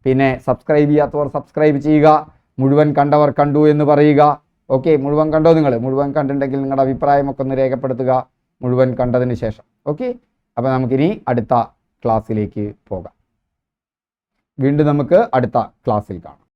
പിന്നെ സബ്സ്ക്രൈബ് ചെയ്യാത്തവർ സബ്സ്ക്രൈബ് ചെയ്യുക. മുഴുവൻ കണ്ടവർ കണ്ടു എന്ന് പറയുക. ഓക്കെ, മുഴുവൻ കണ്ടോ? നിങ്ങൾ മുഴുവൻ കണ്ടിട്ടുണ്ടെങ്കിൽ നിങ്ങളുടെ അഭിപ്രായമൊക്കെ ഒന്ന് രേഖപ്പെടുത്തുക മുഴുവൻ കണ്ടതിന് ശേഷം. ഓക്കെ, അപ്പോൾ നമുക്കിനി അടുത്ത ക്ലാസ്സിലേക്ക് പോകാം. വീണ്ടും നമുക്ക് അടുത്ത ക്ലാസ്സിൽ കാണാം.